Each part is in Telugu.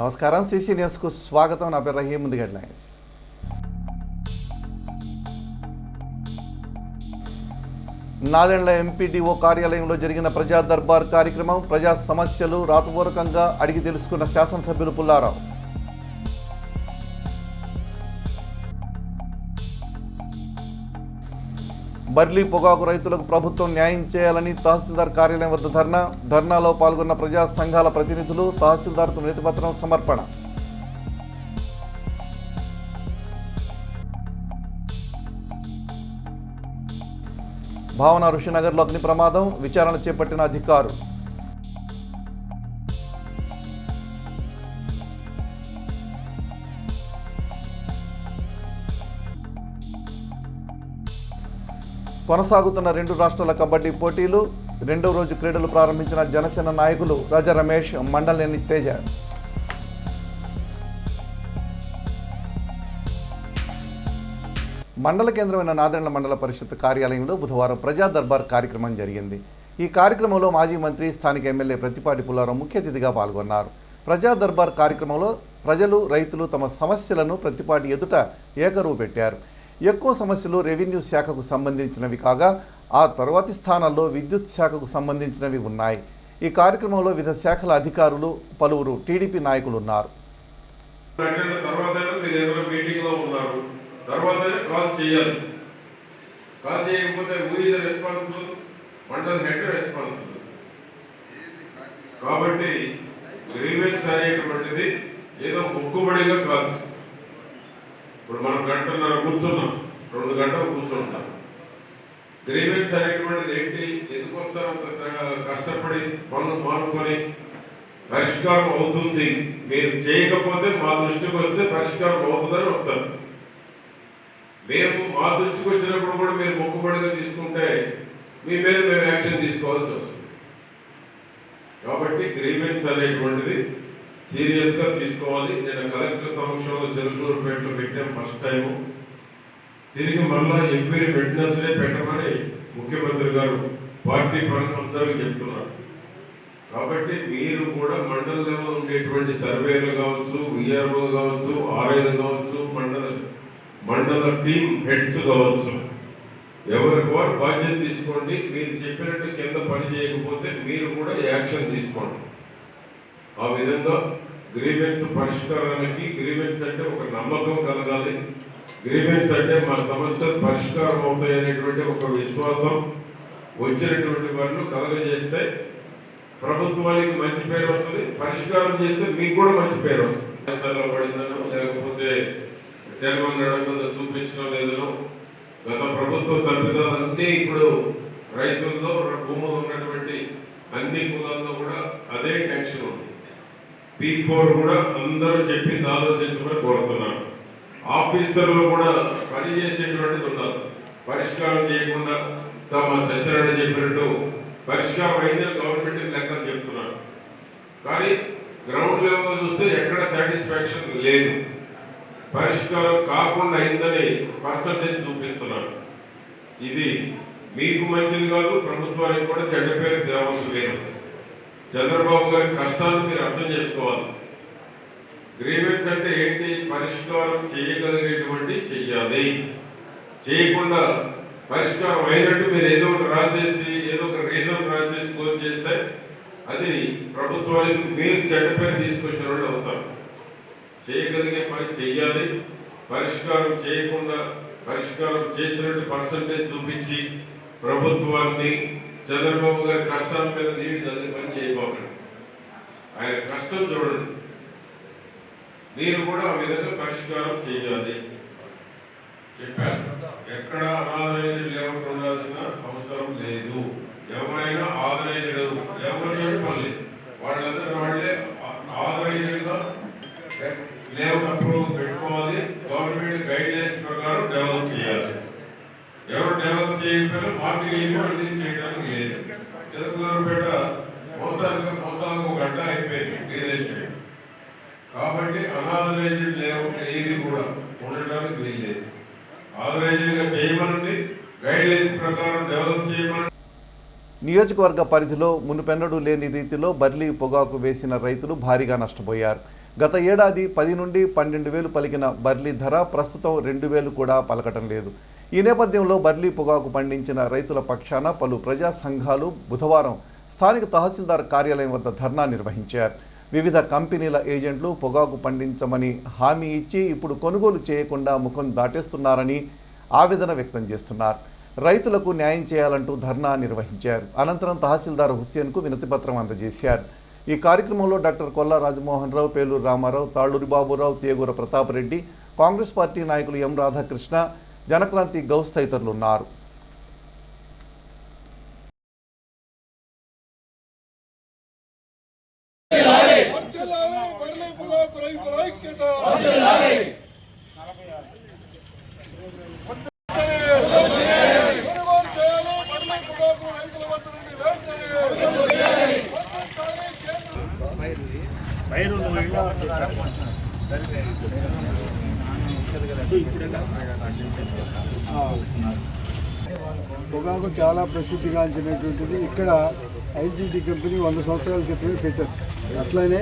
నమస్కారం సిసి న్యూస్కు స్వాగతం. నా పేరు రహీం. ముందు హెడ్లైన్స్. నాదెండ్ల ఎంపీడీఓ కార్యాలయంలో జరిగిన ప్రజా దర్బార్ కార్యక్రమం. ప్రజా సమస్యలు రాతపూర్వకంగా అడిగి తెలుసుకున్న శాసనసభ్యులు పుల్లారావు. బర్లీ పొగాకు రైతులకు ప్రభుత్వం న్యాయం చేయాలని తహసీల్దార్ కార్యాలయం వద్ద ధర్నాలో పాల్గొన్న ప్రజా సంఘాల ప్రతినిధులు. తహసీల్దార్కు వినతిపత్రం సమర్పణ. భావన ఋషినగర్లో అగ్ని ప్రమాదం. విచారణ చేపట్టిన అధికారులు. కొనసాగుతున్న 2 రాష్ట్రాల కబడ్డీ పోటీలు. 2వ రోజు క్రీడలు ప్రారంభించిన జనసేన నాయకులు రాజా రమేష్, మండలేని తేజ. మండల కేంద్రమైన నాదెండ్ల మండల పరిషత్ కార్యాలయంలో బుధవారం ప్రజా దర్బార్ కార్యక్రమం జరిగింది. ఈ కార్యక్రమంలో మాజీ మంత్రి, స్థానిక ఎమ్మెల్యే ప్రత్తిపాటి పుల్లారావు ముఖ్య అతిథిగా పాల్గొన్నారు. ప్రజా దర్బార్ కార్యక్రమంలో ప్రజలు, రైతులు తమ సమస్యలను ప్రత్తిపాటి ఎదుట ఏకరువు పెట్టారు. ఎక్కువ సమస్యలు రెవెన్యూ శాఖకు సంబంధించినవి కాగా, ఆ తరువాతి స్థానాల్లో విద్యుత్ శాఖకు సంబంధించినవి ఉన్నాయి. ఈ కార్యక్రమంలో వివిధ శాఖల అధికారులు, పలువురు టీడీపీ నాయకులు ఉన్నారు. కాబట్టి గ్రీవెన్స్ అనేటువంటిది ఏదో మొక్కుబడిగా కాదు. ఇప్పుడు మనం గంటన్నర కూర్చున్నాం, 2 గంటలు కూర్చుంటాం. గ్రీవెన్స్ అనేటువంటిది ఏంటి? ఎందుకు వస్తారంత కష్టపడి పనులు మానుకొని పరిష్కారం అవుతుంది, మీరు చేయకపోతే మా దృష్టికి వస్తే పరిష్కారం అవుతుందని వస్తారు. మేము మా దృష్టికి వచ్చినప్పుడు కూడా మీరు మొక్కుబడిగా తీసుకుంటే మీ మీద మేము యాక్షన్ తీసుకోవాల్సి వస్తుంది. కాబట్టి గ్రీవెన్స్ అనేటువంటిది సీరియస్గా తీసుకోవాలి. నేను కలెక్టర్ సమక్షంలో చెరుకూరుపేటలో పెట్టాం ఫస్ట్ టైము. తిరిగి మళ్ళా ఎంపీని వెట్నెస్డే పెట్టమని ముఖ్యమంత్రి గారు పార్టీ పరంగా అందరికీ చెప్తున్నారు. కాబట్టి మీరు కూడా మండల లెవెల్ ఉండేటువంటి సర్వేలు కావచ్చు, విఆర్ఓ కావచ్చు, ఆర్ఐలు కావచ్చు, మండల టీమ్ హెడ్స్ కావచ్చు, ఎవరికి వారు బాధ్యత తీసుకోండి. మీరు చెప్పినట్టు కింద పని చేయకపోతే మీరు కూడా యాక్షన్ తీసుకోండి. ఆ విధంగా గ్రీవెన్స్ పరిష్కారానికి, గ్రీవెన్స్ అంటే ఒక నమ్మకం కలగాలి, గ్రీవెన్స్ అంటే మా సమస్యలు పరిష్కారం అవుతాయి అనేటువంటి ఒక విశ్వాసం వచ్చినటువంటి వాళ్ళు కలగజేస్తే ప్రభుత్వానికి మంచి పేరు వస్తుంది. పరిష్కారం చేస్తే మీకు కూడా మంచి పేరు వస్తుంది. పడిందనో లేకపోతే తెలంగాణ మీద చూపించడం లేదనో, గత ప్రభుత్వ తప్పిదాలన్నీ ఇప్పుడు రైతుల్లో భూములు ఉన్నటువంటి అన్ని కులాల్లో కూడా అదే టెన్షన్ ఉంది. P4 కూడా అందరూ చెప్పింది ఆలోచించమని కోరుతున్నాను. ఆఫీసర్లు కూడా పనిచేసేటువంటిది ఉండాలి. పరిష్కారం చేయకుండా తమ సత్యనారాయణ చెప్పినట్టు పరిష్కారం అయిందని గవర్నమెంట్ లెక్కలు చెప్తున్నారు. కానీ గ్రౌండ్ లెవెల్ చూస్తే ఎక్కడ సాటిస్ఫాక్షన్ లేదు. పరిష్కారం కాకుండా అయిందని పర్సంటేజ్ చూపిస్తున్నారు. ఇది మీకు మంచిది కాదు, ప్రభుత్వానికి కూడా చెడ్డ పేరు తేవాల్సి లేదు. చంద్రబాబు గారి కష్టాన్ని మీరు అర్థం చేసుకోవాలి. గ్రీవెన్స్ అంటే ఏంటి? పరిష్కారం చేయగలిగేటువంటి చెయ్యాలి. చేయకుండా పరిష్కారం అయినట్టు మీరు ఏదో ఒకటి రాసేసి, ఏదో ఒక రీజన్ రాసేసి క్లోజ్ చేస్తే అది ప్రభుత్వానికి మీరు చెడ్డ పేరు తీసుకొచ్చిన వాళ్ళు అవుతారు. చేయగలిగే పని చెయ్యాలి. పరిష్కారం చేయకుండా పరిష్కారం చేసినట్టు పర్సంటేజ్ చూపించి ప్రభుత్వాన్ని, చంద్రబాబు గారి కష్టాల మీద నీటి చదివి పని చేయబోకండి. ఆయన కష్టం చూడండి. మీరు కూడా ఆ విధంగా పరిష్కారం చేయాలి. చెప్పాను, ఎక్కడ అనాథరైజ్డ్ లేఅవుట్ ఉండాల్సిన అవసరం లేదు. ఎవరైనా ఆథరైజ్డ్ ఎవరు పని వాళ్ళందరూ వాళ్ళే ఆథరైజ్డ్గా లేఅవుట్ అప్రూవల్ పెట్టుకోవాలి. గవర్నమెంట్ గైడ్ లైన్స్ ప్రకారం డెవలప్ చేయాలి. ఎవరు డెవలప్ చేయకపోయినా మార్కెట్ చేయడానికి లేదు. చెరుకూరుపేట మోసాలకు ఒక గంట అయిపోయింది రియల్ ఎస్టేట్. కాబట్టి అనాథరైజ్డ్ లేఅవుట్ ఏది కూడా ఉండడానికి వీల్లేదు. ఆథరైజ్డ్గా చేయమనండి, గైడ్ లైన్స్ ప్రకారం డెవలప్ చేయమనండి. నియోజకవర్గ పరిధిలో మునుపెన్నడూ లేని రీతిలో బర్లీ పొగాకు వేసిన రైతులు భారీగా నష్టపోయారు. గత ఏడాది 10 నుండి 12,000 పలికిన బర్లీ ధర ప్రస్తుతం 2,000 కూడా పలకటం లేదు. ఈ నేపథ్యంలో బర్లీ పొగాకు పండించిన రైతుల పక్షాన పలు ప్రజా సంఘాలు బుధవారం స్థానిక తహసీల్దార్ కార్యాలయం వద్ద ధర్నా నిర్వహించారు. వివిధ కంపెనీల ఏజెంట్లు పొగాకు పండించమని హామీ ఇచ్చి ఇప్పుడు కొనుగోలు చేయకుండా ముఖం దాటేస్తున్నారని ఆవేదన వ్యక్తం చేస్తున్నారు. రైతులకు న్యాయం చేయాలంటూ ధర్నా నిర్వహించారు. అనంతరం తహసీల్దార్ హుస్సేన్కు వినతిపత్రం అందజేశారు. ఈ కార్యక్రమంలో డాక్టర్ కొల్లా రాజమోహన్ రావు, పేలూరు రామారావు, తాళ్ళూరి బాబురావు, తేగూర ప్రతాప్ రెడ్డి, కాంగ్రెస్ పార్టీ నాయకులు ఎం రాధాకృష్ణ, జనక్రాంతి గౌస్ తదితరులు ఉన్నారు. పొగాకు చాలా ప్రసిద్ధిగాంచినటువంటిది. ఇక్కడ ఐజీటీ కంపెనీ 100 సంవత్సరాల క్రితమే పెట్టారు. అట్లనే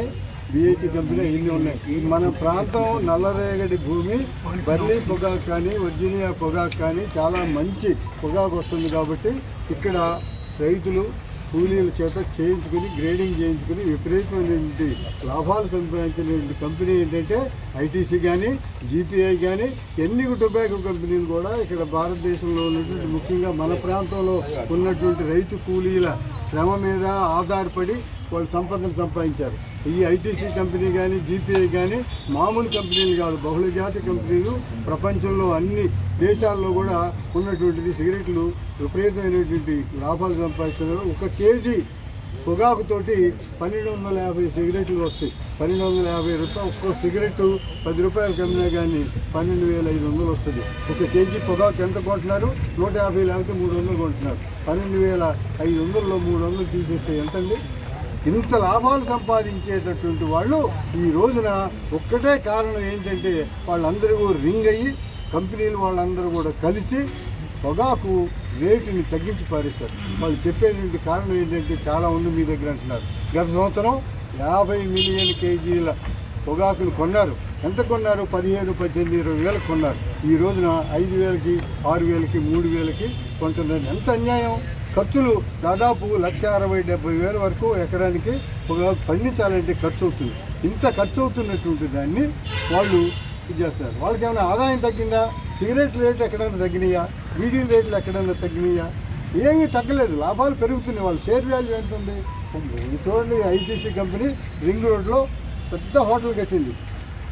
బిఐటి కంపెనీ ఇన్ని ఉన్నాయి. ఈ మన ప్రాంతం నల్లరేగడి భూమి, బర్లీ పొగాకు కానీ వర్జీనియా పొగాకు కానీ చాలా మంచి పొగాకు వస్తుంది. కాబట్టి ఇక్కడ రైతులు కూలీల చేత చేయించుకుని గ్రేడింగ్ చేయించుకుని విపరీతమైనటువంటి లాభాలు సంపాదించినటువంటి కంపెనీ ఏంటంటే ఐటీసీ కానీ జీపీఐ కానీ ఎన్ని టొబాకో కంపెనీలు కూడా ఇక్కడ భారతదేశంలో ఉన్నటువంటి ముఖ్యంగా మన ప్రాంతంలో ఉన్నటువంటి రైతు కూలీల శ్రమ మీద ఆధారపడి వాళ్ళు సంపదను సంపాదించారు. ఈ ఐటీసీ కంపెనీ కానీ జీపీఐ కానీ మామూలు కంపెనీలు కాదు, బహుళజాతి కంపెనీలు. ప్రపంచంలో అన్ని దేశాల్లో కూడా ఉన్నటువంటిది. సిగరెట్లు విపరీతమైనటువంటి లాభాలు సంపాదిస్తున్నారు. 1 కేజీ పొగాకుతోటి 1250 సిగరెట్లు వస్తాయి. 1250 రూపాయలు ఒక్కో సిగరెట్ 10 రూపాయలు అమ్మినా కానీ 12,500 వస్తుంది. 1 కేజీ పొగాకు ఎంత కొంటున్నారు? 150 లేకపోతే 300 కొంటున్నారు. 12,500లో 300 తీసేస్తే ఎంతండి? ఇంత లాభాలు సంపాదించేటటువంటి వాళ్ళు ఈ రోజున ఒక్కటే కారణం ఏంటంటే వాళ్ళందరూ రింగ్ అయ్యి కంపెనీలు వాళ్ళందరూ కూడా కలిసి పొగాకు రేటుని తగ్గించి పారేస్తారు. వాళ్ళు చెప్పేటువంటి కారణం ఏంటంటే చాలా ఉంది మీ దగ్గర అంటున్నారు. గత సంవత్సరం 50 మిలియన్ కేజీల పొగాకులు కొన్నారు. ఎంత కొన్నారు? 15, 18, 20 వేలకు కొన్నారు. ఈ రోజున 5,000కి, 6,000కి, 3,000కి కొంటున్నారు. ఎంత అన్యాయం! ఖర్చులు దాదాపు 1,60,000-1,70,000 వరకు ఎకరానికి పొగాకు పండించాలంటే ఖర్చు అవుతుంది. ఇంత ఖర్చు అవుతున్నటువంటి దాన్ని వాళ్ళు ఇది చేస్తారు. వాళ్ళకి ఏమైనా ఆదాయం తగ్గిందా? సిగరెట్ రేట్లు ఎక్కడైనా తగ్గినాయా? వీడీ రేట్లు ఎక్కడైనా తగ్గినాయా? ఏమీ తగ్గలేదు. లాభాలు పెరుగుతున్నాయి. వాళ్ళ షేర్ వాల్యూ ఎంత ఉంది? చూడండి, ఐటీసీ కంపెనీ రింగ్ రోడ్లో పెద్ద హోటల్ కట్టింది.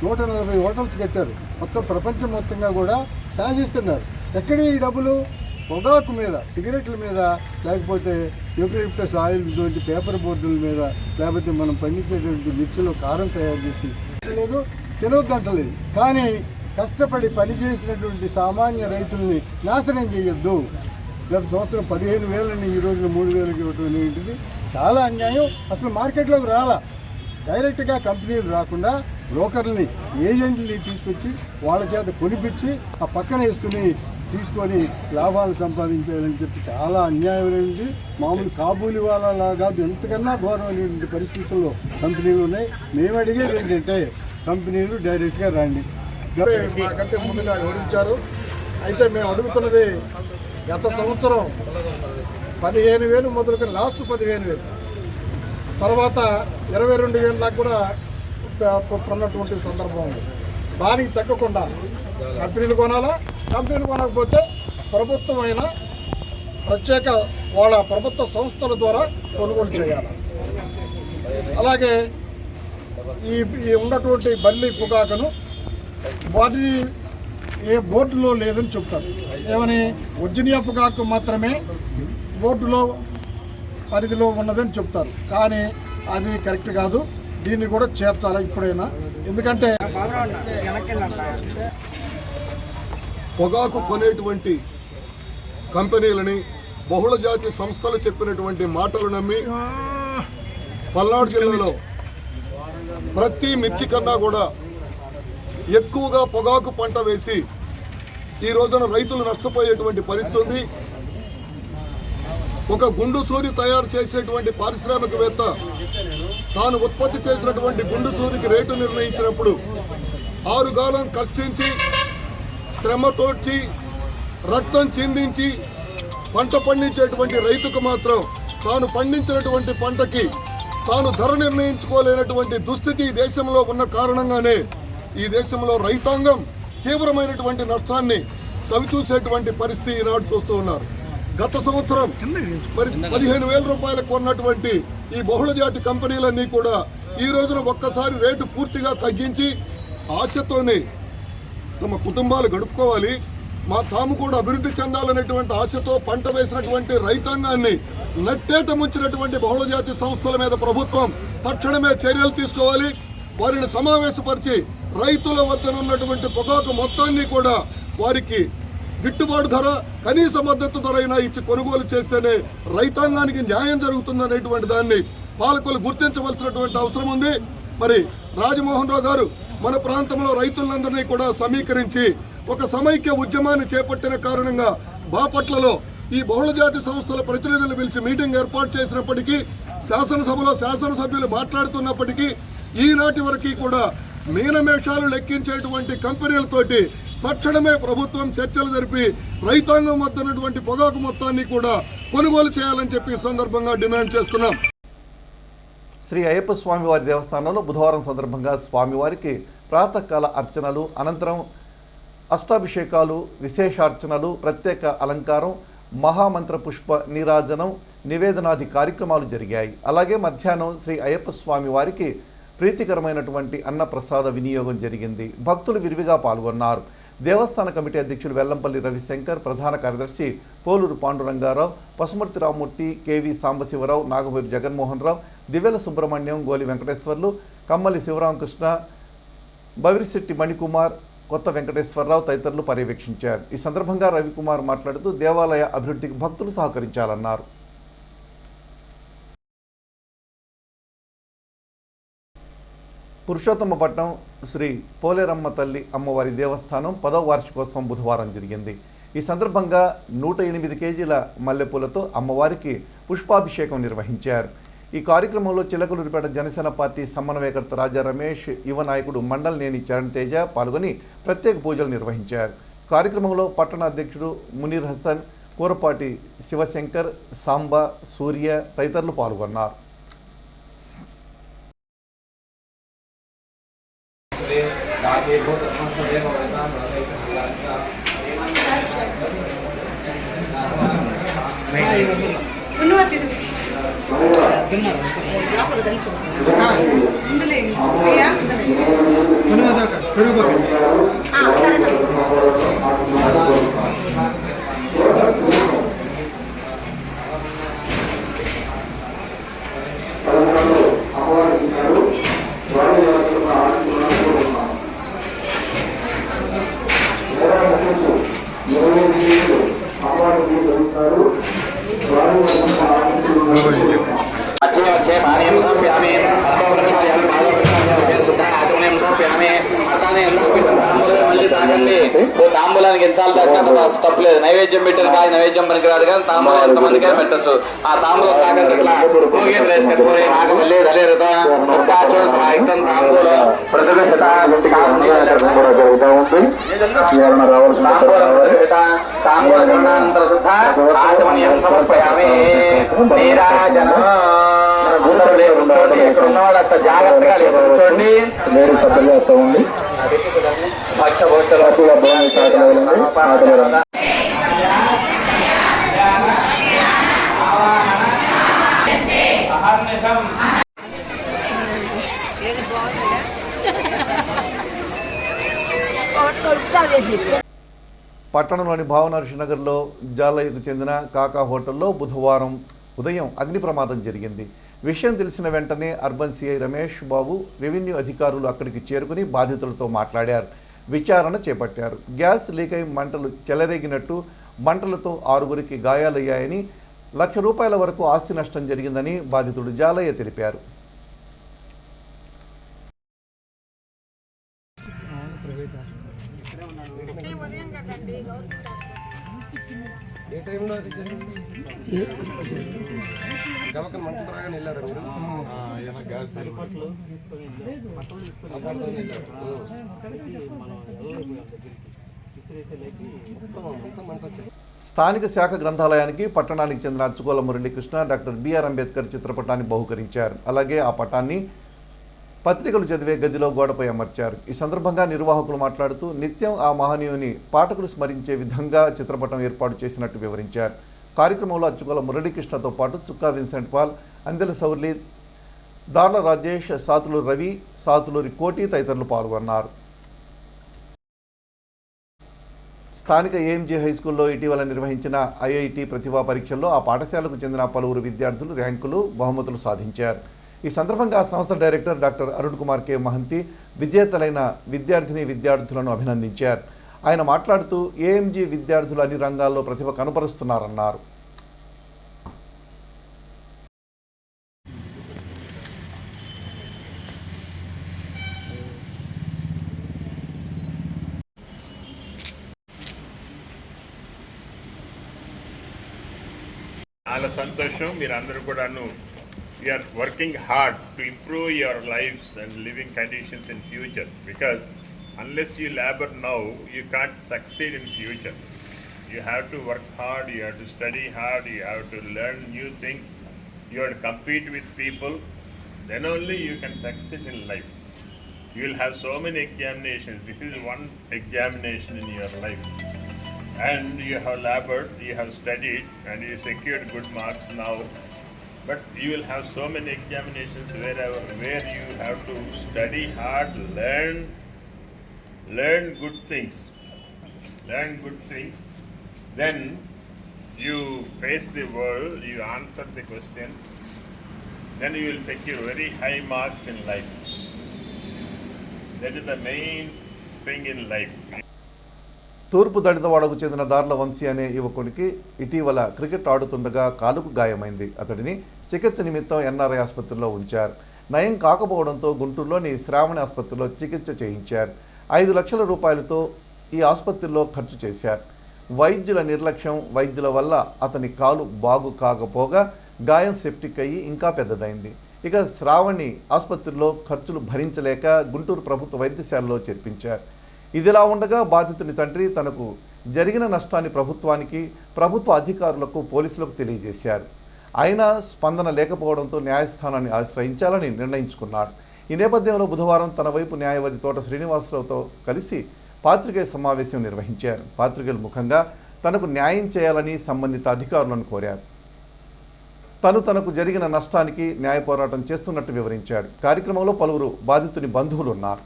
140 హోటల్స్ కట్టారు. మొత్తం ప్రపంచం మొత్తంగా కూడా శాసిస్తున్నారు. ఎక్కడి ఈ డబ్బులు? పొగాకు మీద, సిగరెట్ల మీద, లేకపోతే యూకలిప్టస్ ఆయిల్ వంటి పేపర్ బోర్డుల మీద, లేకపోతే మనం పండించేటువంటి మిర్చిలో కారం తయారు చేసి లేదు, తినొద్దంటలేదు. కానీ కష్టపడి పనిచేసినటువంటి సామాన్య రైతుల్ని నాశనం చేయొద్దు. గత సంవత్సరం 15,000ని ఈ రోజున 3,000కి ఇవ్వటం అనేటిది చాలా అన్యాయం. అసలు మార్కెట్లోకి రాలా. డైరెక్ట్గా కంపెనీలు రాకుండా బ్రోకర్లని, ఏజెంట్లని తీసుకొచ్చి వాళ్ళ చేత కొనిపించి ఆ పక్కన వేసుకుని తీసుకొని లాభాలు సంపాదించాలని చెప్పి చాలా అన్యాయమైనది. మామూలు కాబూలి వాళ్ళలాగా ఎంతకన్నా ఘోరమైనటువంటి పరిస్థితుల్లో కంపెనీలు ఉన్నాయి. మేము అడిగేది ఏంటంటే కంపెనీలు డైరెక్ట్గా రండి. మాకంటే ముందుగా వివరించారు. అయితే మేము అడుగుతున్నది, గత సంవత్సరం 15,000 మొదలుకొని లాస్ట్ 15,000 తర్వాత 22,000 దాకా కూడా కొన్నటువంటి సందర్భం ఉంది. దానికి తగ్గకుండా కంపెనీలు కొనాలా? కంపెనీలు కొనకపోతే ప్రభుత్వమైన ప్రత్యేక వాళ్ళ ప్రభుత్వ సంస్థల ద్వారా కొనుగోలు చేయాలి. అలాగే ఈ ఉన్నటువంటి బర్లీ పొగాకును వాటిని ఏ బోర్డులో లేదని చెప్తారు. ఏమని? వర్జీనియా పొగాకు మాత్రమే బోర్డులో పరిధిలో ఉన్నదని చెప్తారు. కానీ అది కరెక్ట్ కాదు. దీన్ని కూడా చేర్చాలి ఇప్పుడైనా. ఎందుకంటే పొగాకు కొనేటువంటి కంపెనీలని బహుళ జాతి సంస్థలు చెప్పినటువంటి మాటలు నమ్మి పల్నాడు జిల్లాలో ప్రతి మిర్చి కన్నా కూడా ఎక్కువగా పొగాకు పంట వేసి ఈ రోజున రైతులు నష్టపోయేటువంటి పరిస్థితి ఉంది. ఒక గుండు సూరి తయారు చేసేటువంటి పారిశ్రామికవేత్త తాను ఉత్పత్తి చేసినటువంటి గుండు సూదికి రేటు నిర్ణయించినప్పుడు 6 కాలం కష్టించి శ్రమతోడ్చి రక్తం చిందించి పంట పండించేటువంటి రైతుకు మాత్రం తాను పండించినటువంటి పంటకి తాను ధర నిర్ణయించుకోలేనటువంటి దుస్థితి ఈ దేశంలో ఉన్న కారణంగానే ఈ దేశంలో రైతాంగం తీవ్రమైనటువంటి నష్టాన్ని చవిచూసేటువంటి పరిస్థితి ఈనాడు చూస్తూ ఉన్నారు. గత సంవత్సరం మరి 15,000 రూపాయలకు కొన్నటువంటి ఈ బహుళజాతి కంపెనీలన్నీ కూడా ఈ రోజున ఒక్కసారి రేటు పూర్తిగా తగ్గించి ఆశతోనే తమ కుటుంబాలు గడుపుకోవాలి, తాము కూడా అభివృద్ధి చెందాలనేటువంటి ఆశతో పంట వేసినటువంటి రైతాంగాన్ని నట్టేట ముంచినటువంటి బహుళజాతి సంస్థల మీద ప్రభుత్వం తక్షణమే చర్యలు తీసుకోవాలి. వారిని సమావేశపరిచి రైతుల వద్దనున్నటువంటి పొగాకు మొత్తాన్ని కూడా వారికి గిట్టుబాటు ధర, కనీస మద్దతు ధర అయినా ఇచ్చి కొనుగోలు చేస్తేనే రైతాంగానికి న్యాయం జరుగుతుందనేటువంటి దాన్ని పాలకులు గుర్తించవలసినటువంటి అవసరం ఉంది. మరి రాజమోహన్ రావు గారు మన ప్రాంతంలో రైతులందరినీ కూడా సమీకరించి ఒక సమైక్య ఉద్యమాన్ని చేపట్టిన కారణంగా బాపట్లలో ఈ బహుళజాతి సంస్థల ప్రతినిధులు పిలిచి మీటింగ్ ఏర్పాటు చేసినప్పటికీ శాసనసభలో శాసనసభ్యులు మాట్లాడుతున్నప్పటికీ ఈనాటి వరకు కూడా మీనమేషాలు లెక్కించేటువంటి కంపెనీలతోటి తక్షణమే ప్రభుత్వం చర్చలు జరిపి రైతాంగం వద్ద ఉన్నటువంటి పొగాకు మొత్తాన్ని కూడా కొనుగోలు చేయాలని చెప్పి ఈ సందర్భంగా డిమాండ్ చేస్తున్నాం. శ్రీ అయ్యప్ప స్వామివారి దేవస్థానంలో బుధవారం సందర్భంగా స్వామివారికి ప్రాతకాల అర్చనలు, అనంతరం అష్టాభిషేకాలు, విశేషార్చనలు, ప్రత్యేక అలంకారం, మహామంత్ర పుష్ప నీరాజనం, నివేదనాది కార్యక్రమాలు జరిగాయి. అలాగే మధ్యాహ్నం శ్రీ అయ్యప్ప స్వామి వారికి ప్రీతికరమైనటువంటి అన్నప్రసాద వినియోగం జరిగింది. భక్తులు విరివిగా పాల్గొన్నారు. దేవస్థాన కమిటీ అధ్యక్షులు వెల్లంపల్లి రవిశంకర్, ప్రధాన కార్యదర్శి పోలూరు పాండురంగారావు, పసుమర్తి రామ్మూర్తి, కేవి సాంబశివరావు, నాగమూరి జగన్మోహన్ రావు, దివ్యల సుబ్రహ్మణ్యం, గోలి వెంకటేశ్వర్లు, కమ్మలి శివరామకృష్ణ, బవిరిశెట్టి మణికుమార్, కొత్త వెంకటేశ్వరరావు తదితరులు పర్యవేక్షించారు. ఈ సందర్భంగా రవికుమార్ మాట్లాడుతూ దేవాలయ అభివృద్ధికి భక్తులు సహకరించాలన్నారు. పురుషోత్తమపట్నం శ్రీ పోలేరమ్మ తల్లి అమ్మవారి దేవస్థానం 10వ వార్షికోత్సవం బుధవారం జరిగింది. ఈ సందర్భంగా 108 కేజీల మల్లెపూలతో అమ్మవారికి పుష్పాభిషేకం నిర్వహించారు. ఈ కార్యక్రమంలో చిలకలూరిపేట జనసేన పార్టీ సమన్వయకర్త రాజా రమేష్, యువ నాయకుడు మండల్నేని చరణ్ తేజ పాల్గొని ప్రత్యేక పూజలు నిర్వహించారు. కార్యక్రమంలో పట్టణ అధ్యక్షుడు మునీర్ హసన్, కూరపాటి శివశంకర్, సాంబా, సూర్య తదితరులు పాల్గొన్నారు. తాంబూలానికి ఎన్నిసార్లు తప్పలేదు. నైవేద్యం పెట్టిన కాయ నైవేద్యం పనికిరాదు కానీ తాంబూలం ఎంతమందికైనా పెట్టచ్చు. ఆ తాంబూలం తాకంటే ఇట్లా ఎక్కడున్నవాడు అంత జాగ్రత్తగా చూడండి. భక్ష పట్టణంలోని భావనర్షినగర్లో జాలయ్యకు చెందిన కాకా హోటల్లో బుధవారం ఉదయం అగ్ని ప్రమాదం జరిగింది. విషయం తెలిసిన వెంటనే urban CI Ramesh Babu, revenue అధికారులు అక్కడికి చేరుకుని బాధితులతో మాట్లాడారు, విచారణ చేపట్టారు. గ్యాస్ లీక్ అయి మంటలు చెలరేగినట్టు, మంటలతో 6గురికి గాయాలయ్యాయని, ₹1,00,000 వరకు ఆస్తి నష్టం జరిగిందని బాధితుడు జాలయ్య తెలిపారు. గమకం మంటలు రాగానే వెళ్ళారు. గ్యాస్ స్థానిక శాఖ గ్రంథాలయానికి పట్టణానికి చెందిన అచ్చుకోల మురళీకృష్ణ డాక్టర్ బిఆర్ అంబేద్కర్ చిత్రపటాన్ని బహుకరించారు. అలాగే ఆ పటాన్ని పత్రికలు చదివే గదిలో గోడపై అమర్చారు. ఈ సందర్భంగా నిర్వాహకులు మాట్లాడుతూ నిత్యం ఆ మహనీయుని పాఠకులు స్మరించే విధంగా చిత్రపటం ఏర్పాటు చేసినట్టు వివరించారు. కార్యక్రమంలో అచ్చుకోల మురళీకృష్ణతో పాటు చుక్కా విన్సెంట్ పాల్, అందెల సౌర్లి, దార్ల రాజేష్, సాతులూరి రవి, సాతులూరి కోటి తదితరులు పాల్గొన్నారు. స్థానిక ఏఎంజీ హైస్కూల్లో ఇటీవల నిర్వహించిన ఐఐటి ప్రతిభా పరీక్షల్లో ఆ పాఠశాలకు చెందిన పలువురు విద్యార్థులు ర్యాంకులు, బహుమతులు సాధించారు. ఈ సందర్భంగా సంస్థ director doctor Arun Kumar K Mahanti విజేతలైన విద్యార్థులను అభినందించారు. ఆయన మాట్లాడుతూ ఏఎంజీ విద్యార్థులు అన్ని రంగాల్లో ప్రతిభ కనపరుస్తున్నారన్నారు. చాలా సంతోషం. మీరందరూ కూడాను you are working hard to improve your lives and living conditions in future because unless you labor now you can't succeed in future. You have to work hard, you have to study hard, you have to learn new things, you have to compete with people, then only you can succeed in life. You will have so many examinations. This is one examination in your life, and you have labored, you have studied, and you secured good marks now, but you will have so many examinations where you have to study hard, learn good things, then you face the world, you answer the question, then you will secure very high marks in life. That is the main thing in life. తూర్పు దళితవాడకు చెందిన దార్ల వంశీ అనే యువకుడికి ఇటీవల క్రికెట్ ఆడుతుండగా కాలుకు గాయమైంది. అతడిని చికిత్స నిమిత్తం ఎన్ఆర్ఐ ఆసుపత్రిలో ఉంచారు. నయం కాకపోవడంతో గుంటూరులోని శ్రావణి ఆసుపత్రిలో చికిత్స చేయించారు. 5 లక్షల రూపాయలతో ఈ ఆసుపత్రిలో ఖర్చు చేశారు. వైద్యుల నిర్లక్ష్యం, వైద్యుల వల్ల అతని కాలు బాగు కాకపోగా గాయం సెప్టిక్ అయ్యి ఇంకా పెద్దదైంది. ఇక శ్రావణి ఆసుపత్రిలో ఖర్చులు భరించలేక గుంటూరు ప్రభుత్వ వైద్యశాలలో చేర్పించారు. ఇదిలా ఉండగా బాధితుని తండ్రి తనకు జరిగిన నష్టాన్ని ప్రభుత్వానికి, ప్రభుత్వ అధికారులకు, పోలీసులకు తెలియజేశారు. అయినా స్పందన లేకపోవడంతో న్యాయస్థానాన్ని ఆశ్రయించాలని నిర్ణయించుకున్నాడు. ఈ నేపథ్యంలో బుధవారం తన వైపు న్యాయవాది తోట శ్రీనివాసరావుతో కలిసి పాత్రికేయ సమావేశం నిర్వహించారు. పాత్రికేయుల ముఖంగా తనకు న్యాయం చేయాలని సంబంధిత అధికారులను కోరారు. తనకు జరిగిన నష్టానికి న్యాయ పోరాటం చేస్తున్నట్టు వివరించాడు. కార్యక్రమంలో పలువురు బాధితుని బంధువులు ఉన్నారు.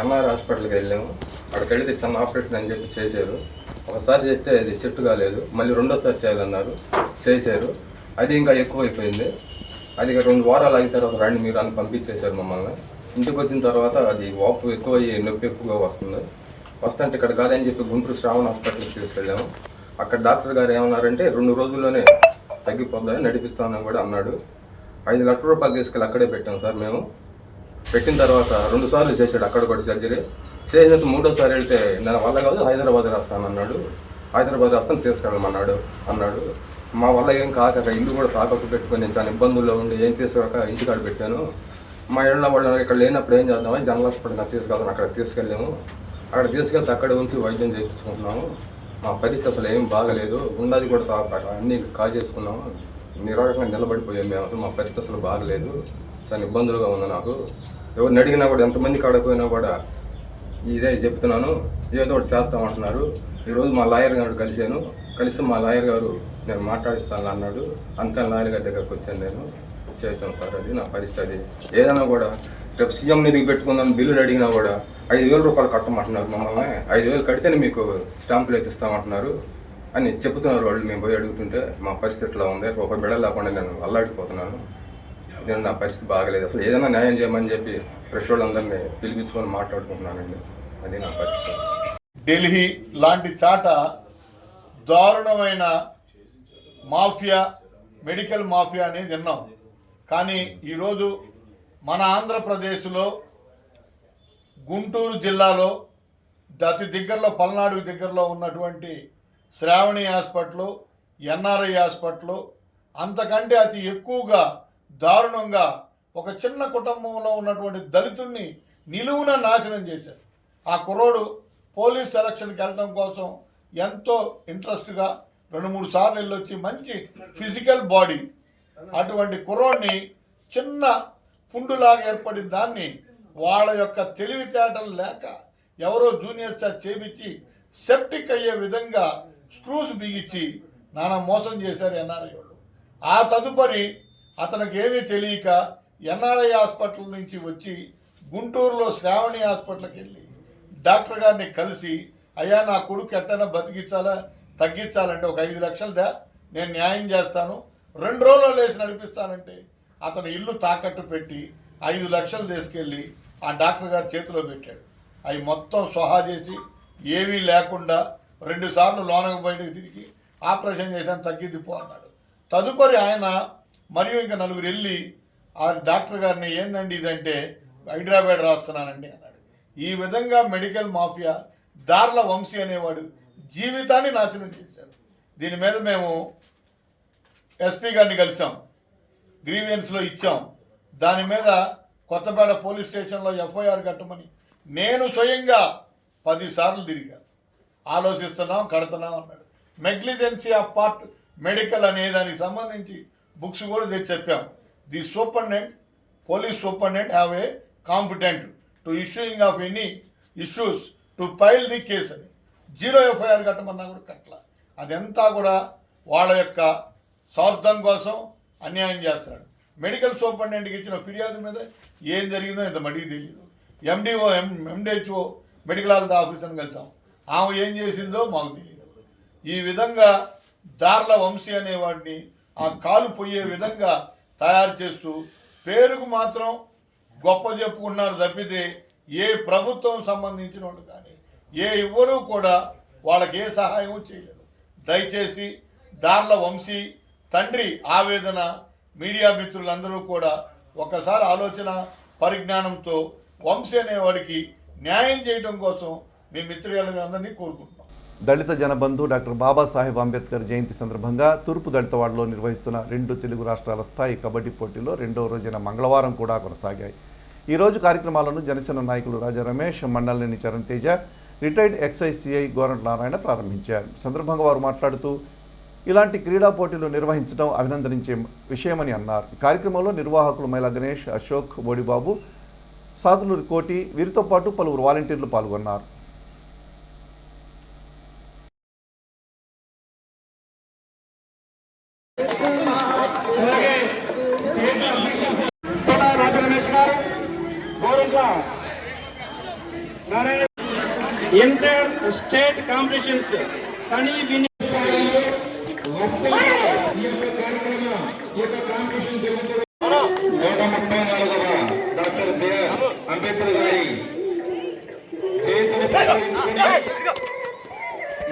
ఎన్ఆర్ హాస్పిటల్కి వెళ్ళాము. అక్కడికి వెళితే చిన్న ఆపరేషన్ అని చెప్పి చేశారు. ఒకసారి చేస్తే అది సెట్ కాలేదు, మళ్ళీ రెండోసారి చేయాలన్నారు, చేశారు. అది ఇంకా ఎక్కువైపోయింది. అది 2 వారాలు అయిన తర్వాత రండి మీరు అని పంపించేశారు మమ్మల్ని. ఇంటికి వచ్చిన తర్వాత అది వాపు ఎక్కువయ్యి నొప్పి ఎక్కువగా వస్తుంది. వస్తుంటే ఇక్కడ కాదని చెప్పి గుంటూరు శ్రావణ హాస్పిటల్కి తీసుకెళ్ళాము. అక్కడ డాక్టర్ గారు ఏమన్నారంటే 2 రోజుల్లోనే తగ్గిపోద్దని నడిపిస్తామని కూడా అన్నాడు. 5 లక్షల రూపాయలు తీసుకెళ్ళి అక్కడే పెట్టాం సార్. మేము పెట్టిన తర్వాత 2 సార్లు చేశాడు అక్కడ కూడా సర్జరీ. చేసినంత 3వసారి వెళ్తే నా వల్ల కాదు, హైదరాబాద్ రాస్తానన్నాడు. హైదరాబాద్ రాస్తాను తీసుకెళ్ళమన్నాడు అన్నాడు. మా వల్ల ఏం కాక ఇల్లు కూడా తాకట్టు పెట్టుకొని నేను చాలా ఇబ్బందుల్లో ఉండి ఏం తీసుకురాక ఇంటికాడ పెట్టాను. మా ఇళ్ళ వాళ్ళు ఇక్కడ లేనప్పుడు ఏం చేద్దామని జనరల్ హాస్పిటల్ తీసుకెళ్తాను. అక్కడ తీసుకెళ్ళాము. అక్కడ తీసుకెళ్తే అక్కడ ఉంచి వైద్యం చేయించుకుంటున్నాము. మా పరిస్థితి అసలు ఏం బాగలేదు. ఉన్నది కూడా తాకట్టు అన్నీ కాజేసుకున్నాము. నిరాకంగా నిలబడిపోయాము మేము. అసలు మా పరిస్థితి అసలు బాగలేదు, చాలా ఇబ్బందులుగా ఉంది నాకు. ఎవరిని అడిగినా కూడా ఎంతమంది కాడకపోయినా కూడా ఇదే చెప్తున్నాను, ఏదో ఒకటి చేస్తామంటున్నారు. ఈరోజు మా లాయర్ గారు కలిసి మా లాయర్ గారు నేను మాట్లాడిస్తాను అన్నాడు. అందుకని లాయర్ గారి దగ్గరకు వచ్చాను, నేను చేశాను సార్. అది నా పరిస్థితి. ఏదైనా కూడా రేపు సీఎం నిధికి పెట్టుకుందాం బిల్లులు అడిగినా కూడా 5,000 రూపాయలు కట్టమంటున్నారు మమ్మల్ని. 5,000 కడితేనే మీకు స్టాంపులు వేసి ఇస్తామంటున్నారు అని చెప్తున్నారు వాళ్ళు. మేము పోయి అడుగుతుంటే మా పరిస్థితిలో ఉంది. ఒక బిడ్డ లేకుండా నేను అల్లాడిపోతున్నాను. ఇదే నా పరిస్థితి బాగలేదు. అసలు ఏదైనా న్యాయం చేయమని చెప్పి ఫ్రెష్ వాళ్ళందరినీ పిలిపించుకొని మాట్లాడుకుంటున్నానండి. అది నా పరిస్థితి. ఢిల్లీ లాంటి చాట దారుణమైన మాఫియా, మెడికల్ మాఫియా అనేది విన్నాం. కానీ ఈరోజు మన ఆంధ్రప్రదేశ్లో గుంటూరు జిల్లాలో అతి దగ్గరలో పల్నాడు దగ్గరలో ఉన్నటువంటి శ్రావణి హాస్పిటల్ ఎన్ఆర్ఐ హాస్పిటల్ అంతకంటే అతి ఎక్కువగా దారుణంగా ఒక చిన్న కుటుంబంలో ఉన్నటువంటి దళితుడిని నిలువున నాశనం చేశారు. ఆ కుర్రోడు పోలీస్ సెలక్షన్కి వెళ్ళడం కోసం ఎంతో ఇంట్రెస్ట్గా 2-3 సార్లు వెళ్ళొచ్చి మంచి ఫిజికల్ బాడీ అటువంటి కుర్రోడిని చిన్న పుండులాగా ఏర్పడిన దాన్ని వాళ్ళ యొక్క తెలివితేటలు లేక ఎవరో జూనియర్ సార్ చేపించి సెప్టిక్ అయ్యే విధంగా స్క్రూస్ బిగించి నానా మోసం చేశారు ఎన్ఆర్ఐ వాళ్ళు. ఆ తదుపరి అతనికి ఏమీ తెలియక ఎన్ఆర్ఐ హాస్పిటల్ నుంచి వచ్చి గుంటూరులో శ్రావణి హాస్పిటల్కి వెళ్ళి డాక్టర్ గారిని కలిసి, అయ్యా నా కొడుకు ఎట్టైనా బతికించాలా తగ్గించాలంటే ఒక 5 లక్షలు దా, నేను న్యాయం చేస్తాను, 2 రోజుల్లో లేచి నడిపిస్తానంటే అతను ఇల్లు తాకట్టు పెట్టి 5 లక్షలు తీసుకెళ్ళి ఆ డాక్టర్ గారి చేతిలో పెట్టాడు. అవి మొత్తం స్వహా చేసి ఏమీ లేకుండా 2 సార్లు లోనకు బయటకు తిరిగి ఆపరేషన్ చేశాను, తగ్గిద్ది పో అన్నాడు. తదుపరి ఆయన మరియు ఇంకా 4 వెళ్ళి ఆ డాక్టర్ గారిని ఏందండి ఇదంటే హైదరాబాద్ రాస్తున్నానండి అన్నాడు. ఈ విధంగా మెడికల్ మాఫియా దార్ల వంశీ అనేవాడు జీవితాన్ని నాశనం చేశాడు. దీని మీద మేము ఎస్పీ గారిని కలిసాం, గ్రీవియన్స్లో ఇచ్చాం. దాని మీద కొత్తపేట పోలీస్ స్టేషన్లో ఎఫ్ఐఆర్ కట్టమని నేను స్వయంగా 10 సార్లు తిరిగాను. ఆలోచిస్తున్నాం, కడుతున్నాం అన్నాడు. నెగ్లిజెన్సీ ఆఫ్ పార్ట్ మెడికల్ అనే దానికి సంబంధించి బుక్స్ కూడా తెచ్చి చెప్పాం. The superintendent, police superintendent have a competent to issuing of any issues to file the case అని 0 ఎఫ్ఐఆర్ కట్టమన్నా కూడా కట్టల. అదంతా కూడా వాళ్ళ యొక్క స్వార్థం కోసం అన్యాయం చేస్తాడు. మెడికల్ సూపరింటెండెంట్కి ఇచ్చిన ఫిర్యాదు మీద ఏం జరిగిందో ఇంత మడికి తెలియదు. ఎండిహెచ్ఓ మెడికల్ హెల్త్ ఆఫీసర్ని కలిసాం, ఆమె ఏం చేసిందో మాకు తెలియదు. ఈ విధంగా దార్ల వంశీ అనేవాడిని ఆ కాలు పోయే విధంగా తయారు చేస్తూ పేరుకు మాత్రం గొప్ప చెప్పుకున్నారు తప్పితే ఏ ప్రభుత్వం సంబంధించిన వాళ్ళు కానీ ఏ ఇవ్వడు కూడా వాళ్ళకి ఏ సహాయం చేయలేదు. దయచేసి దార్ల వంశీ తండ్రి ఆవేదన మీడియా మిత్రులందరూ కూడా ఒకసారి ఆలోచన పరిజ్ఞానంతో వంశీ అనేవాడికి న్యాయం చేయడం కోసం మీ మిత్రులందరినీ కోరుకుంటున్నాం. దళిత జనబంధు డాక్టర్ బాబాసాహెబ్ అంబేద్కర్ జయంతి సందర్భంగా తూర్పు దళితవాడలో నిర్వహిస్తున్న 2 తెలుగు రాష్ట్రాల స్థాయి కబడ్డీ పోటీలో 2వ రోజైన మంగళవారం కూడా కొనసాగాయి. ఈరోజు కార్యక్రమాలను జనసేన నాయకులు రాజా రమేష్, మండలిని Charan Teja, retired excise CI Gorantla Narayana ప్రారంభించారు. సందర్భంగా వారు మాట్లాడుతూ ఇలాంటి క్రీడా పోటీలు నిర్వహించడం అభినందనించే విషయమని అన్నారు. కార్యక్రమంలో నిర్వాహకులు మైలా గణేష్, అశోక్, బోడిబాబు, సాతులూరి కోటి, వీరితో పాటు పలువురు వాలంటీర్లు పాల్గొన్నారు. ఇంటర్ స్టేట్ కాంపిటీషన్స్ కానీ డాక్టర్ బిఆర్ అంబేద్కర్ గారి జయంతిని పురస్కరించుకుని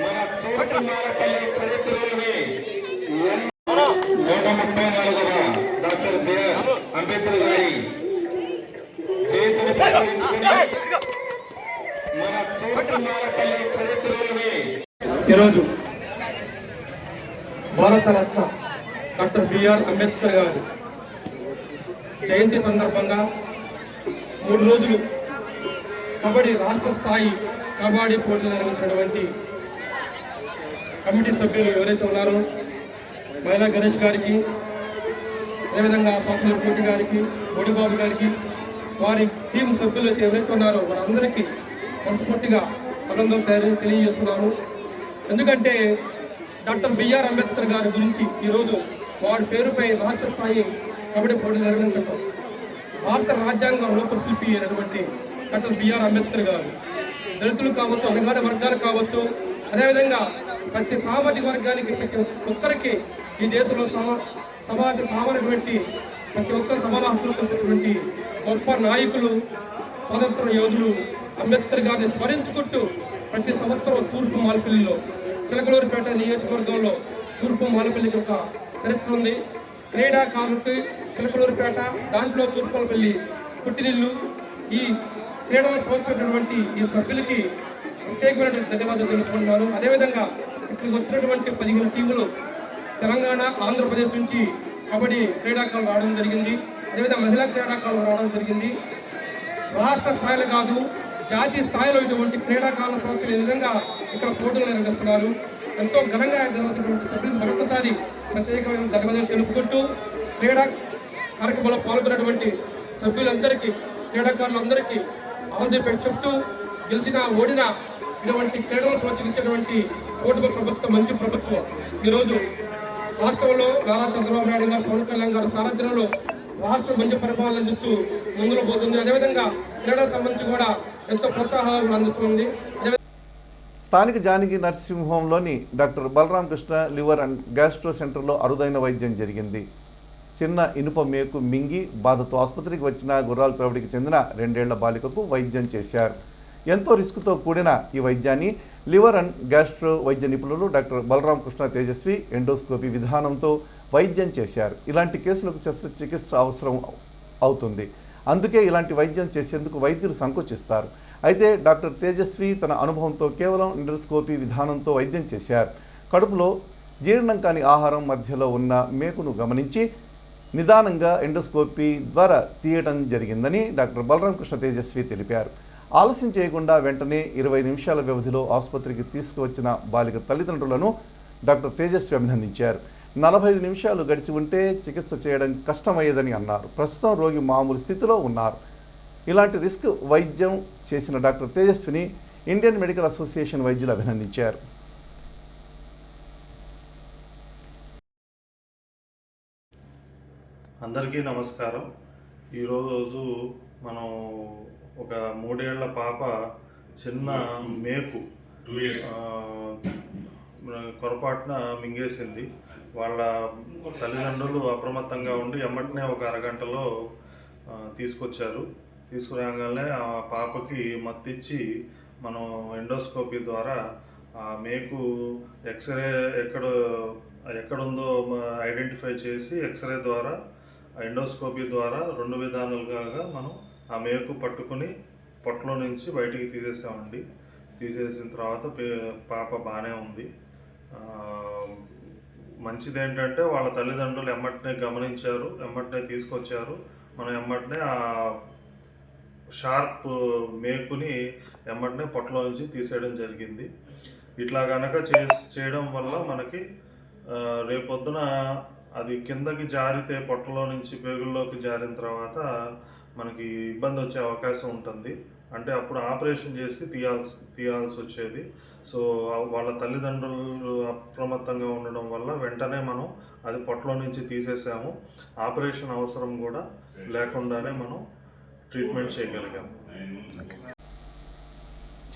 మన తూర్పు మారపల్లి చరిత్రలోని 134వ డాక్టర్ బిఆర్ అంబేద్కర్ గారి జయంతిని పురస్కరించుకుని మన తూర్పు మారపల్లి చరిత్రలోని ఈరోజు భారతరత్న డాక్టర్ బిఆర్ అంబేద్కర్ గారు జయంతి సందర్భంగా 3 రోజులు కబడ్డీ రాష్ట్ర స్థాయి కబడ్డీ పోటీలు నిర్వహించినటువంటి కమిటీ సభ్యులు ఎవరైతే ఉన్నారో మైలా గణేష్ గారికి, అదేవిధంగా సాతులూరి కోటి గారికి, బోడిబాబు గారికి, వారి టీం సభ్యులు ఎవరైతే ఉన్నారో వారందరికీ మనస్ఫూర్తిగా అభినందనలు తెలియజేస్తున్నాను. ఎందుకంటే డాక్టర్ బిఆర్ అంబేద్కర్ గారి గురించి ఈరోజు వారి పేరుపై రాష్ట్ర స్థాయి కబడ్డీ పోటీలు నిర్వహించడం, భారత రాజ్యాంగ రూపశిల్పి అయినటువంటి డాక్టర్ బిఆర్ అంబేద్కర్ గారు దళితులు కావచ్చు, అణగారిన వర్గాలు కావచ్చు, అదేవిధంగా ప్రతి సామాజిక వర్గానికి ప్రతి ఒక్కరికి ఈ దేశంలో సమానమైనటువంటి ప్రతి ఒక్కరు సమాన హక్కులు కలిగినటువంటి గొప్ప నాయకులు, స్వాతంత్ర యోధులు అంబేద్కర్ గారిని స్మరించుకుంటూ ప్రతి సంవత్సరం తూర్పు మాలపల్లిలో చిలకలూరిపేట నియోజకవర్గంలో తూర్పు మాలపల్లికి ఒక చరిత్ర ఉంది. క్రీడాకారులకి చిలకలూరిపేట, దాంట్లో తూర్పు మాలపల్లి పుట్టినిల్లు. ఈ క్రీడలు ప్రోత్సహించినటువంటి ఈ సభ్యులకి ప్రత్యేకమైన ధన్యవాదాలు తెలుపుకుంటున్నాను. అదేవిధంగా ఇక్కడికి వచ్చినటువంటి 15 టీములు తెలంగాణ ఆంధ్రప్రదేశ్ నుంచి కబడ్డీ క్రీడాకారులు రావడం జరిగింది. అదేవిధంగా మహిళా క్రీడాకారులు రావడం జరిగింది. రాష్ట్ర స్థాయిలో కాదు, జాతీయ స్థాయిలో ఇటువంటి క్రీడాకారులను ప్రోత్సహించే విధంగా ఇక్కడ పోటీలు నిర్వహిస్తున్నారు. ఎంతో ఘనంగా నిర్వహించినటువంటి సభ్యులు మరొకసారి ప్రత్యేకమైన ధన్యవాదాలు తెలుపుకుంటూ, క్రీడా కార్యక్రమంలో పాల్గొన్నటువంటి సభ్యులందరికీ, క్రీడాకారులందరికీ ఆల్ ది బెస్ట్ చెప్తూ, గెలిచిన ఓడిన ఇటువంటి క్రీడలు ప్రోత్సహించేటువంటి కూటమి ప్రభుత్వం మంచి ప్రభుత్వం. ఈరోజు రాష్ట్రంలో నారా చంద్రబాబు నాయుడు గారు, పవన్ కళ్యాణ్ గారి సారథ్యంలో రాష్ట్రం మంచి పరిపాలన అందిస్తూ ముందుకు పోతుంది. అదేవిధంగా క్రీడలకు సంబంధించి కూడా ఎంతో ప్రోత్సాహాలు అందిస్తుంది. స్థానిక జానకి నర్సింగ్ హోంలోని doctor Balaram Krishna liver and gastro సెంటర్లో అరుదైన వైద్యం జరిగింది. చిన్న ఇనుప మేకు మింగి బాధతో ఆసుపత్రికి వచ్చిన గుర్రాల త్రవిడికి చెందిన 2 ఏళ్ల బాలికకు వైద్యం చేశారు. ఎంతో రిస్క్తో కూడిన ఈ వైద్యాన్ని లివర్ అండ్ గ్యాస్ట్రో వైద్య నిపుణులు డాక్టర్ బలరాం కృష్ణ తేజస్వి ఎండోస్కోపీ విధానంతో వైద్యం చేశారు. ఇలాంటి కేసులకు శస్త్రచికిత్స అవసరం అవుతుంది. అందుకే ఇలాంటి వైద్యం చేసేందుకు వైద్యులు సంకోచిస్తారు. అయితే డాక్టర్ తేజస్వి తన అనుభవంతో కేవలం ఎండోస్కోపీ విధానంతో వైద్యం చేశారు. కడుపులో జీర్ణం కాని ఆహారం మధ్యలో ఉన్న మేకును గమనించి నిదానంగా ఎండోస్కోపీ ద్వారా తీయడం జరిగిందని డాక్టర్ బలరాం కృష్ణ తేజస్వి తెలిపారు. ఆలస్యం చేయకుండా వెంటనే 20 నిమిషాల వ్యవధిలో ఆసుపత్రికి తీసుకువచ్చిన బాలిక తల్లిదండ్రులను డాక్టర్ తేజస్వి అభినందించారు. 45 నిమిషాలు గడిచి ఉంటే చికిత్స చేయడం కష్టమయ్యేదని అన్నారు. ప్రస్తుతం రోగి మామూలు స్థితిలో ఉన్నారు. ఇలాంటి రిస్క్ వైద్యం చేసిన doctor Tejaswini Indian medical association వైద్యులు అభినందించారు. అందరికీ నమస్కారం. ఈరోజు మనం ఒక 3 ఏళ్ల పాప చిన్న మేకు పొరపాటున మింగేసింది. వాళ్ళ తల్లిదండ్రులు అప్రమత్తంగా ఉండి ఎమ్మటనే ఒక అరగంటలో తీసుకొచ్చారు. తీసుకురాగానే ఆ పాపకి మత్తిచ్చి మనం ఎండోస్కోపీ ద్వారా ఆ మేకు ఎక్స్రే ఎక్కడుందో ఐడెంటిఫై చేసి ఎక్స్రే ద్వారా ఎండోస్కోపీ ద్వారా 2 విధానాలుగా మనం ఆ మేకు పట్టుకుని పొట్టలో నుంచి బయటికి తీసేసామండి. తీసేసిన తర్వాత పాప బాగానే ఉంది. మంచిది ఏంటంటే వాళ్ళ తల్లిదండ్రులు ఎమ్మటనే గమనించారు, ఎమ్మటనే తీసుకొచ్చారు. మనం ఎమ్మటనే ఆ షార్ప్ మేకుని ఎమ్మటనే పొట్టలో నుంచి తీసేయడం జరిగింది. ఇట్లా కనుక చేయడం వల్ల మనకి రేపొద్దున అది కిందకి జారితే పొట్టలో నుంచి పేగుల్లోకి జారిన తర్వాత మనకి ఇబ్బంది వచ్చే అవకాశం ఉంటుంది. అంటే అప్పుడు ఆపరేషన్ చేసి తీయాల్సి వచ్చేది. సో వాళ్ళ తల్లిదండ్రులు అప్రమత్తంగా ఉండడం వల్ల వెంటనే మనం అది పొట్టలో నుంచి తీసేసాము. ఆపరేషన్ అవసరం కూడా లేకుండానే మనం ట్రీట్మెంట్ చేయగలిగాము.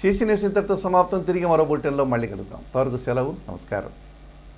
సిసి న్యూస్ ఇంతటితో సమాప్తం. తిరిగి మరో బులెటిన్లో మళ్ళీ కలుద్దాం. అంతవరకు సెలవు. నమస్కారం.